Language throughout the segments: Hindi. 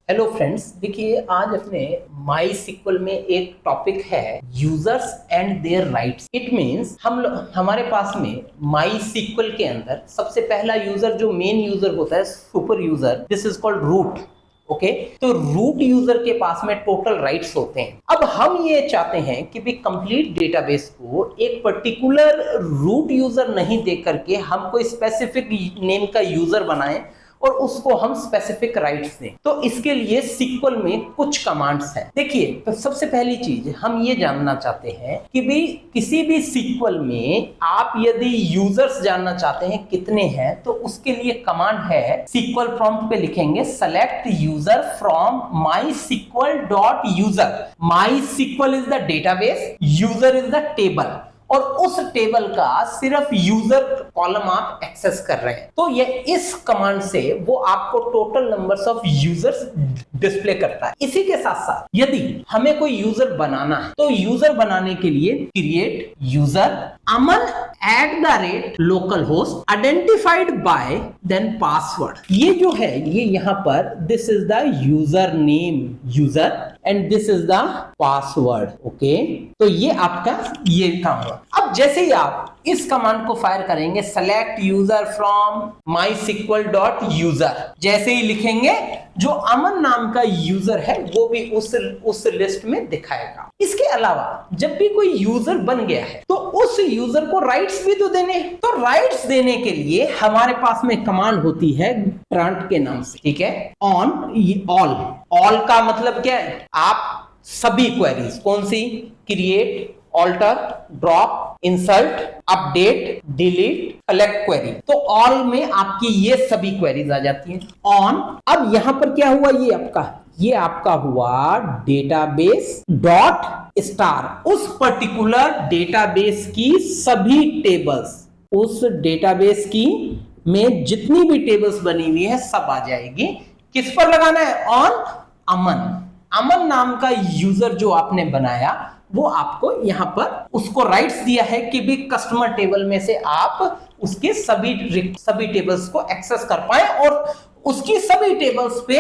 हेलो फ्रेंड्स, देखिए आज अपने माई सिक्वल में एक टॉपिक है users and their rights. It means हमारे पास में माई सिक्वल के अंदर सबसे पहला यूजर जो मेन यूजर होता है, super user, this is called root. Okay, तो रूट यूजर के पास में टोटल राइट्स होते हैं। अब हम ये चाहते हैं कि भी कंप्लीट डेटाबेस को एक पर्टिकुलर रूट यूजर नहीं दे करके हम कोई स्पेसिफिक नेम का यूजर बनाएं और उसको हम स्पेसिफिक राइट्स दें। तो इसके लिए सिक्वल में कुछ कमांड्स हैं। देखिए, तो सबसे पहली चीज हम ये जानना चाहते हैं कि भी किसी भी सिक्वल में आप यदि यूजर्स जानना चाहते हैं कितने हैं, तो उसके लिए कमांड है, सिक्वल प्रॉम्प्ट पे लिखेंगे select user from MySQL dot user. MySQL is the database, user is the table, और उस टेबल का सिर्फ यूजर कॉलम आप एक्सेस कर रहे हैं। तो ये इस कमांड से वो आपको total numbers of users display करता है। इसी के साथ साथ यदि हमें कोई यूजर बनाना है तो यूजर बनाने के लिए create user Aman localhost identified by then password. ये जो है ये यहाँ पर this is the user name user and this is the password. Okay, तो ये आपका ये काम हुआ। अब जैसे ही आप इस कमांड को फायर करेंगे select user from MySQL dot user, जैसे ही लिखेंगे जो अमन नाम का यूजर है वो भी उस लिस्ट में दिखाएगा। इसके अलावा जब भी कोई यूजर बन गया है तो उस यूजर को राइट्स भी तो देने, तो राइट्स देने के लिए हमारे पास में कमांड होती है ग्रांट के नाम से। ठीक है, ऑल का मतलब क्या है, आप सभी क्वेरीज, कौन सी, create, alter, drop, insert, update, delete, collect query, तो ऑल में आपकी ये सभी क्वेरीज आ जाती हैं। ऑन, अब यहां पर क्या हुआ, ये आपका हुआ डेटाबेस डॉट स्टार, उस पर्टिकुलर डेटाबेस की सभी टेबल्स, उस डेटाबेस की में जितनी भी टेबल्स बनी हुई है सब आ जाएगी। किस पर लगाना है, ऑन अमन नाम का यूजर जो आपने बनाया वो आपको यहां पर उसको राइट्स दिया है कि भी कस्टमर टेबल में से आप उसके सभी टेबल्स को एक्सेस कर पाए और उसकी सभी टेबल्स पे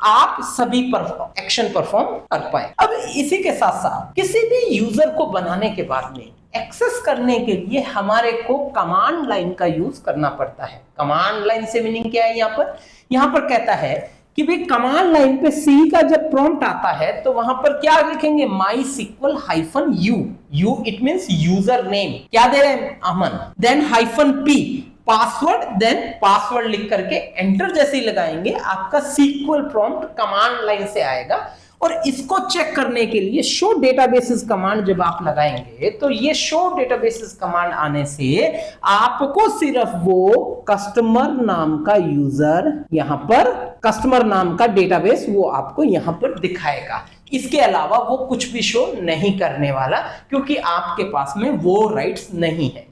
आप सभी एक्शन परफॉर्म कर पाए। अब इसी के साथ साथ किसी भी यूजर को बनाने के बाद में एक्सेस करने के लिए हमारे को कमांड लाइन का यूज करना पड़ता है। कमांड लाइन से मीनिंग क्या है, यहां पर कहता है कि भाई कमांड लाइन पे सी का जब प्रॉम्प्ट आता है तो वहां पर क्या लिखेंगे, MySQL hyphen U it means user name, क्या दे रहे हैं, Aman, then hyphen P password, then password लिख करके एंटर जैसे ही लगाएंगे आपका सिक्वल प्रॉम्प्ट कमांड लाइन से आएगा। और इसको चेक करने के लिए शो डेटाबेसेस कमांड जब आप लगाएंगे तो ये शो डेटाबेसेस कमांड आने से आपको सिर्फ वो कस्टमर नाम का यूजर, यहां पर कस्टमर नाम का डेटाबेस वो आपको यहां पर दिखाएगा। इसके अलावा वो कुछ भी शो नहीं करने वाला, क्योंकि आपके पास में वो राइट्स नहीं है।